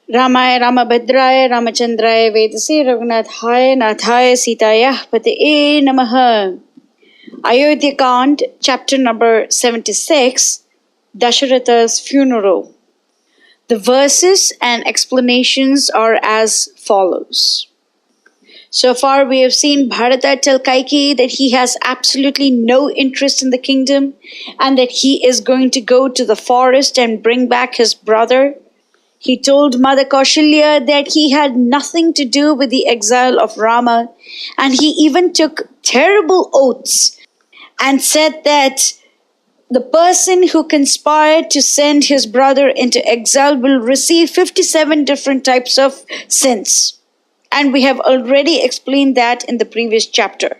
Ramaya Ramabhadraya Ramachandraya Vedase Raghunathaya Nathaya Sitaya Pataye Namaha. Ayodhya Kand, chapter number 76, Dasaratha's funeral. The verses and explanations are as follows. So far we have seen Bharatha tell Kaikeyi that he has absolutely no interest in the kingdom and that he is going to go to the forest and bring back his brother. He told Mother Kaushalya that he had nothing to do with the exile of Rama, and he even took terrible oaths and said that the person who conspired to send his brother into exile will receive 57 different types of sins. And we have already explained that in the previous chapter.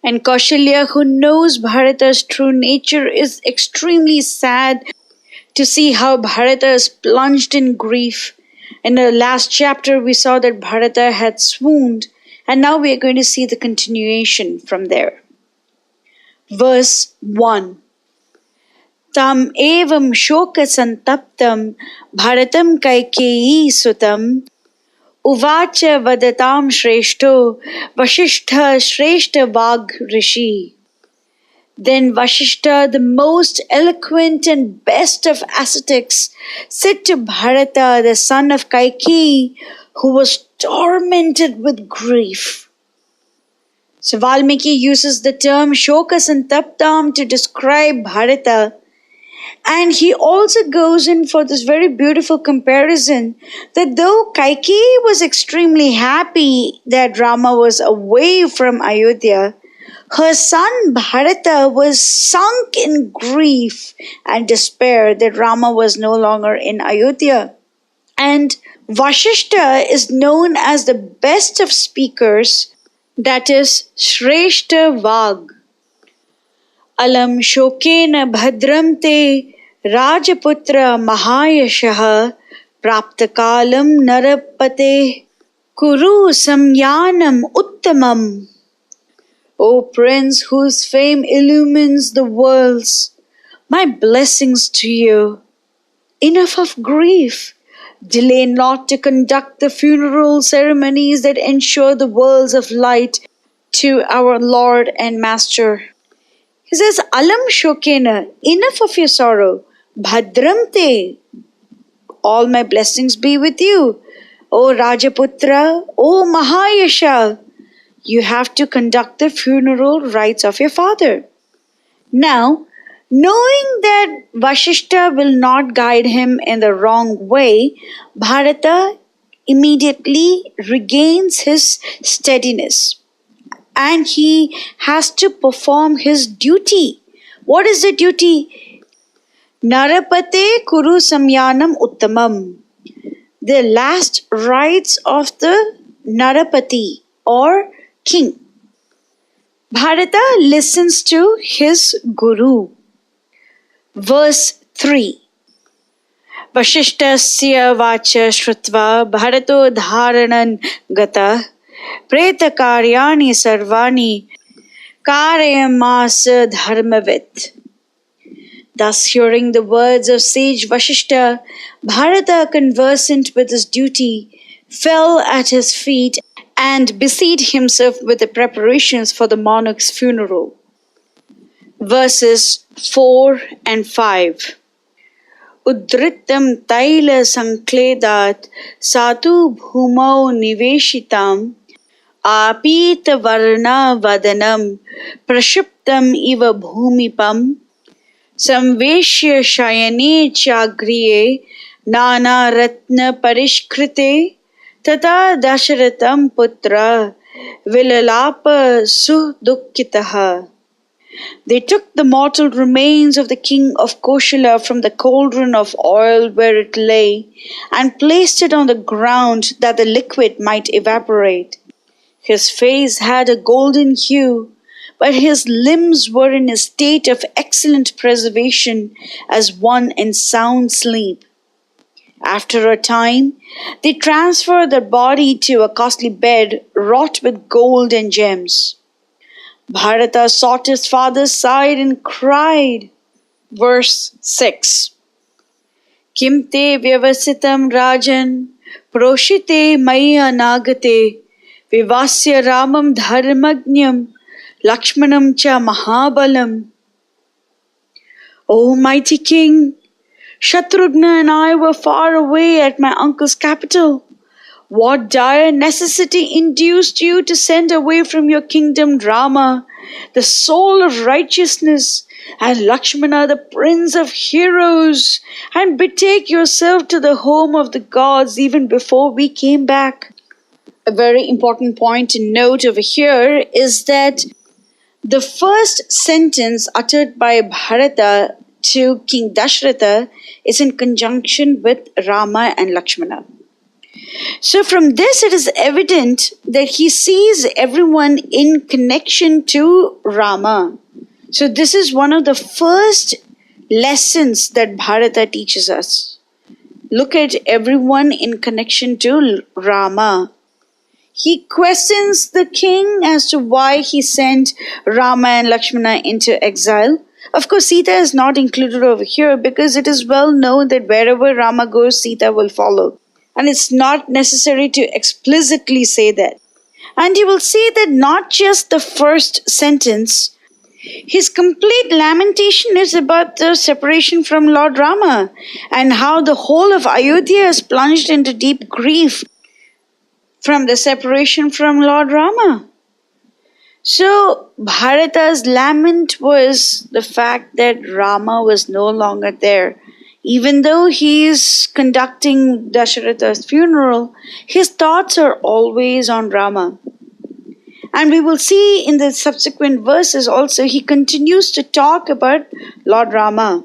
And Kaushalya, who knows Bharata's true nature, is extremely sad to see how Bharata is plunged in grief. In the last chapter, we saw that Bharata had swooned, and now we are going to see the continuation from there. Verse 1. Tam evam shoka santaptam Bharatam Kaikeyi sutam Uvacha vadatam shreshto Vasistha shreshta vag rishi. Then Vasistha, the most eloquent and best of ascetics, said to Bharata, the son of Kaikeyi, who was tormented with grief. So Valmiki uses the term shoka santaptam to describe Bharata, and he also goes in for this very beautiful comparison that though Kaikeyi was extremely happy that Rama was away from Ayodhya, her son Bharata was sunk in grief and despair that Rama was no longer in Ayodhya. And Vasistha is known as the best of speakers, that is Shreshta Vag. Alam Shokena Bhadram Te Rajaputra Mahayashaha Praptakalam Narapate Kuru Samyanam Uttamam. O Prince, whose fame illumines the worlds, my blessings to you. Enough of grief. Delay not to conduct the funeral ceremonies that ensure the worlds of light to our Lord and Master. He says, Alam Shokena, enough of your sorrow. Bhadram Te, all my blessings be with you. O Rajaputra, O Mahayasha, you have to conduct the funeral rites of your father. Now, knowing that Vasistha will not guide him in the wrong way, Bharata immediately regains his steadiness and he has to perform his duty. What is the duty? Narapate Kuru Samyanam Uttamam. The last rites of the Narapati or king. Bharata listens to his guru. Verse 3. Vasishtasya vacha shrutva bharato dharanan gata preta karyani sarvani karayamasa dharmavit. Thus, hearing the words of sage Vasistha, Bharata, conversant with his duty, fell at his feet and busied himself with the preparations for the monarch's funeral. Verses 4 and 5. Udritam taila sankledat satu bhumau niveshitam apita varna vadanam prashuptam iva bhumipam samveshya shayane chagriye nana ratna parishkrite Tata Dasaratham Putra Vilalapa Sudukkitaha. They took the mortal remains of the king of Koshala from the cauldron of oil where it lay and placed it on the ground that the liquid might evaporate. His face had a golden hue, but his limbs were in a state of excellent preservation as one in sound sleep. After a time, they transferred the body to a costly bed wrought with gold and gems. Bharata sought his father's side and cried. Verse 6. Kim te vyavasitam rajan proshite maya nagate vivasya ramam dharmagnyam lakshmanam cha mahabalam. O mighty king, Shatrughna and I were far away at my uncle's capital. What dire necessity induced you to send away from your kingdom Rama, the soul of righteousness, and Lakshmana, the prince of heroes, and betake yourself to the home of the gods even before we came back? A very important point to note over here is that the first sentence uttered by Bharata to King Dasaratha is in conjunction with Rama and Lakshmana. So from this it is evident that he sees everyone in connection to Rama. So this is one of the first lessons that Bharata teaches us. Look at everyone in connection to Rama. He questions the king as to why he sent Rama and Lakshmana into exile. Of course, Sita is not included over here because it is well known that wherever Rama goes, Sita will follow. And it's not necessary to explicitly say that. And you will see that not just the first sentence, his complete lamentation is about the separation from Lord Rama and how the whole of Ayodhya is plunged into deep grief from the separation from Lord Rama. So Bharata's lament was the fact that Rama was no longer there. Even though he is conducting Dasaratha's funeral, his thoughts are always on Rama. And we will see in the subsequent verses also, he continues to talk about Lord Rama.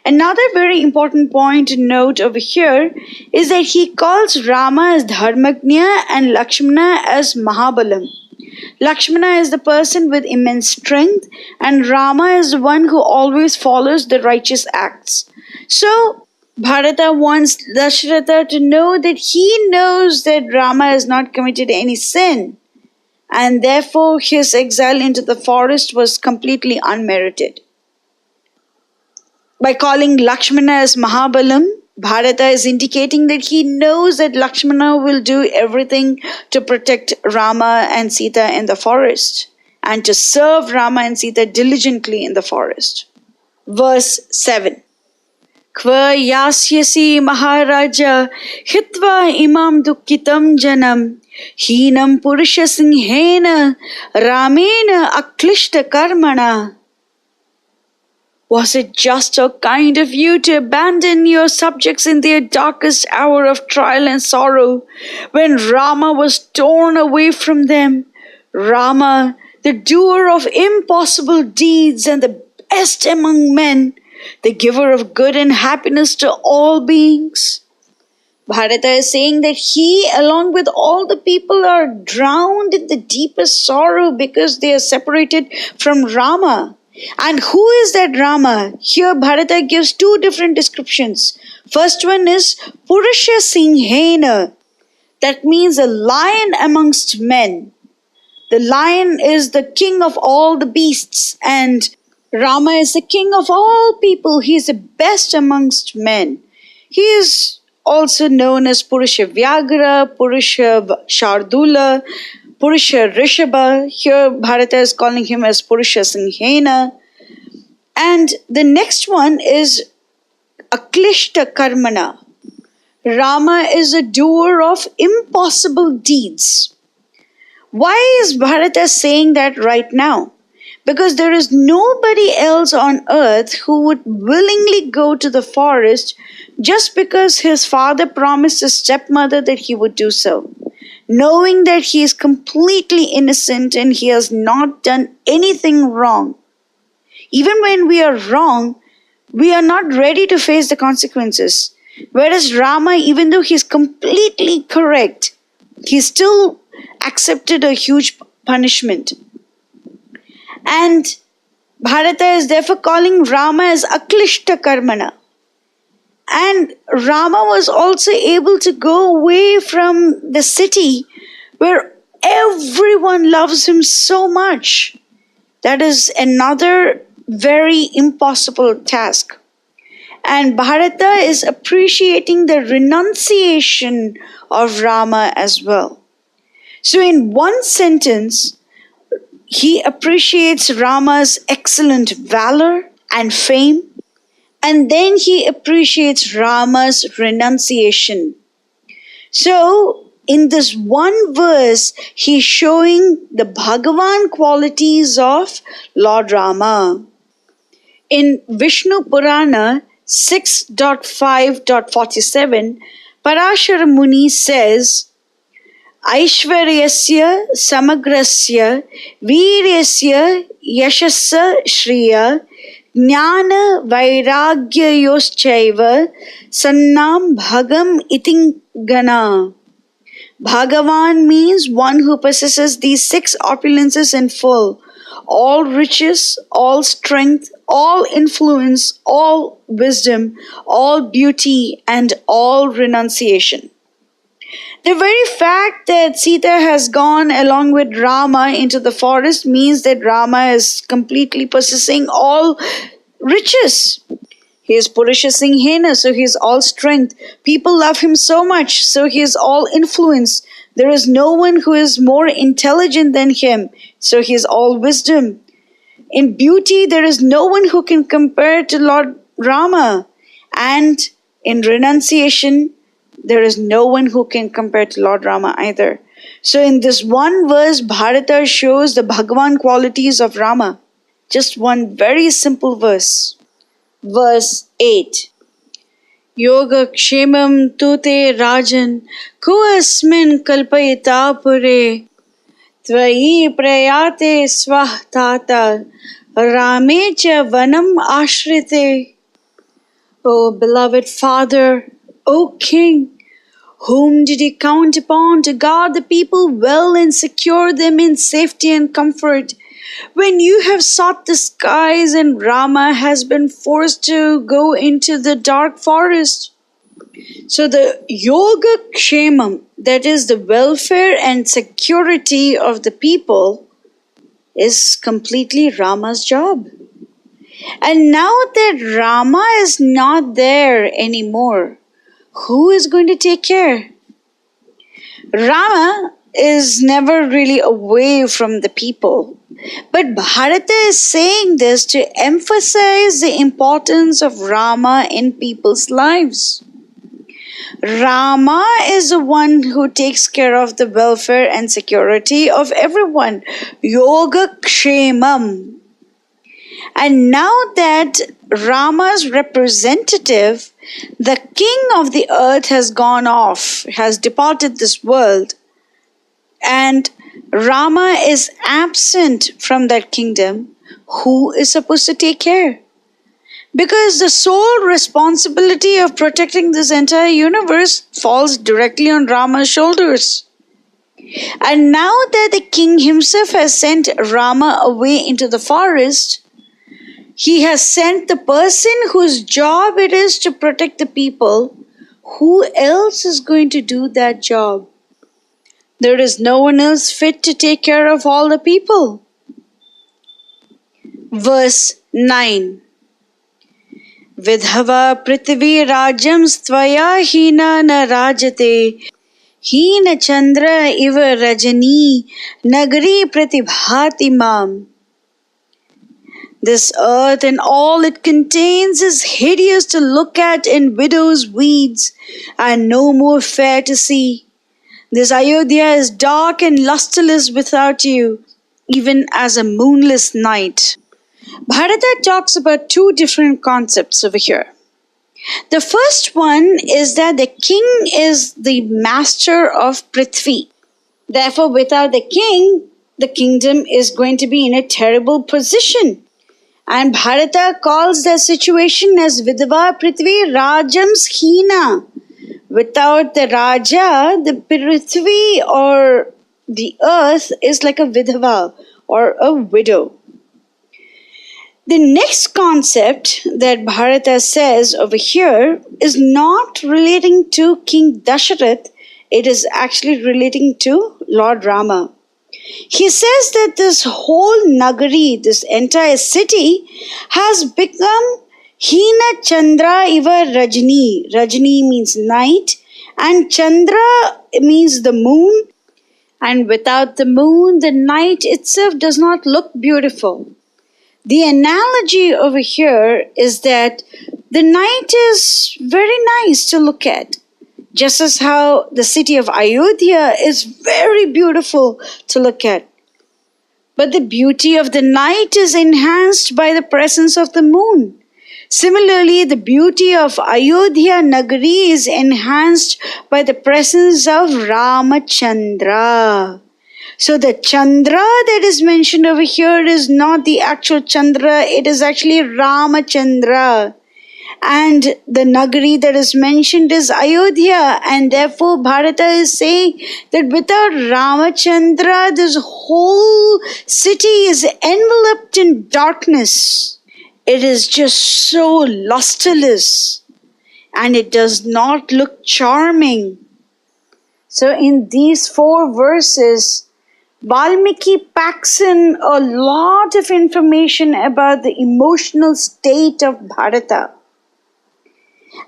Another very important point to note over here is that he calls Rama as Dharmagnya and Lakshmana as Mahabalam. Lakshmana is the person with immense strength and Rama is the one who always follows the righteous acts. So Bharata wants Dasaratha to know that he knows that Rama has not committed any sin and therefore his exile into the forest was completely unmerited. By calling Lakshmana as Mahabalam, Bharata is indicating that he knows that Lakshmana will do everything to protect Rama and Sita in the forest and to serve Rama and Sita diligently in the forest. Verse 7. Kva yasyasi maharaja hitva imam dukkitam janam heenam purusha singhena ramena aklishta karmana. Was it just or kind of you to abandon your subjects in their darkest hour of trial and sorrow, when Rama was torn away from them? Rama, the doer of impossible deeds and the best among men, the giver of good and happiness to all beings. Bharata is saying that he, along with all the people, are drowned in the deepest sorrow because they are separated from Rama. And who is that Rama? Here Bharata gives two different descriptions. First one is Purusha Singhena. That means a lion amongst men. The lion is the king of all the beasts and Rama is the king of all people. He is the best amongst men. He is also known as Purusha Vyagra, Purusha Shardula, Purusha Rishabha. Here Bharata is calling him as Purusha Singhena. And the next one is Aklishta Karmana. Rama is a doer of impossible deeds. Why is Bharata saying that right now? Because there is nobody else on earth who would willingly go to the forest just because his father promised his stepmother that he would do so, knowing that he is completely innocent and he has not done anything wrong. Even when we are wrong, we are not ready to face the consequences. Whereas Rama, even though he is completely correct, he still accepted a huge punishment. And Bharata is therefore calling Rama as Aklishta Karmana. And Rama was also able to go away from the city where everyone loves him so much. That is another very impossible task. And Bharata is appreciating the renunciation of Rama as well. So, in one sentence, he appreciates Rama's excellent valor and fame, and then he appreciates Rama's renunciation. So, in this one verse, he's showing the Bhagavan qualities of Lord Rama. In Vishnu Purana 6.5.47, Parashara Muni says, Aishvaryasya samagrasya viryasya yashasa shriya jnana vairagyayoschaiva sannam bhagam itingana. Bhagavan means one who possesses these 6 opulences in full: all riches, all strength, all influence, all wisdom, all beauty, and all renunciation. The very fact that Sita has gone along with Rama into the forest means that Rama is completely possessing all riches. He is Purusha Singhena, so he is all strength. People love him so much, so he is all influence. There is no one who is more intelligent than him, so he is all wisdom. In beauty, there is no one who can compare to Lord Rama. And in renunciation, there is no one who can compare to Lord Rama either. So in this one verse, Bharata shows the Bhagavan qualities of Rama. Just one very simple verse. Verse 8. Yoga kshemam tute rajan kuasmin kalpayita pure tvayi prayate swah tata rame cha vanam ashrite. O beloved Father, O King, whom did he count upon to guard the people well and secure them in safety and comfort, when you have sought the skies and Rama has been forced to go into the dark forest? So the yoga kshemam, that is the welfare and security of the people, is completely Rama's job. And now that Rama is not there anymore, who is going to take care? Rama is never really away from the people. But Bharata is saying this to emphasize the importance of Rama in people's lives. Rama is the one who takes care of the welfare and security of everyone. Yoga kshemam. And now that Rama's representative, the king of the earth, has gone off, has departed this world, and Rama is absent from that kingdom, who is supposed to take care? Because the sole responsibility of protecting this entire universe falls directly on Rama's shoulders. And now that the king himself has sent Rama away into the forest, he has sent the person whose job it is to protect the people. Who else is going to do that job? There is no one else fit to take care of all the people. Verse 9. Vidhava prithvi rajam stvaya hina na rajate hina chandra iva rajani nagari pratibhati mam. This earth and all it contains is hideous to look at in widow's weeds and no more fair to see. This Ayodhya is dark and lustreless without you, even as a moonless night. Bharata talks about 2 different concepts over here. The first one is that the king is the master of Prithvi. Therefore, without the king, the kingdom is going to be in a terrible position. And Bharata calls the situation as Vidava Prithvi Rajam's Hina. Without the Raja, the Prithvi or the earth is like a Vidhava or a widow. The next concept that Bharata says over here is not relating to King Dasaratha, it is actually relating to Lord Rama. He says that this whole Nagari, this entire city, has become Hina Chandra iva Rajni. Rajni means night, and Chandra means the moon. And without the moon, the night itself does not look beautiful. The analogy over here is that the night is very nice to look at, just as how the city of Ayodhya is very beautiful to look at. But the beauty of the night is enhanced by the presence of the moon. Similarly, the beauty of Ayodhya Nagari is enhanced by the presence of Ramachandra. So the Chandra that is mentioned over here is not the actual Chandra, it is actually Ramachandra. And the Nagari that is mentioned is Ayodhya, and therefore Bharata is saying that without Ramachandra, this whole city is enveloped in darkness. It is just so lusterless, and it does not look charming. So in these 4 verses, Valmiki packs in a lot of information about the emotional state of Bharata.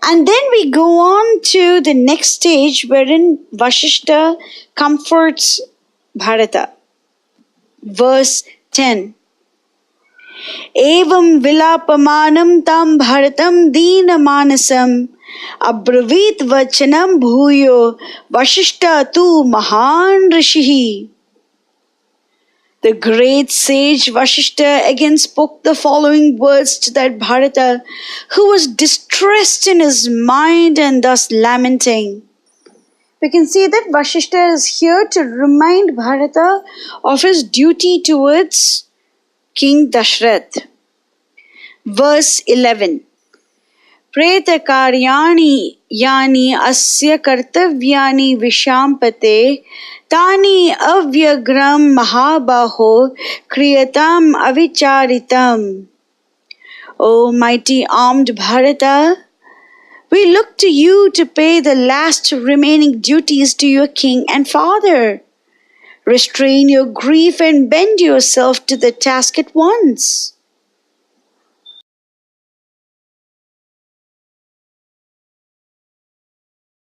And then we go on to the next stage wherein Vasistha comforts Bharata. Verse 10. Evam vilapamanam tam bharatam dina manasam abravit vachanam bhuyo Vasistha tu mahan rishihi. The great sage Vasistha again spoke the following words to that Bharata, who was distressed in his mind and thus lamenting. We can see that Vasistha is here to remind Bharata of his duty towards King Dasaratha. Verse 11. Preta karyani yani asya kartavyani vishampate tani avyagram mahabaho kriyatam avicharitam. O mighty armed Bharata, we look to you to pay the last remaining duties to your king and father. Restrain your grief and bend yourself to the task at once.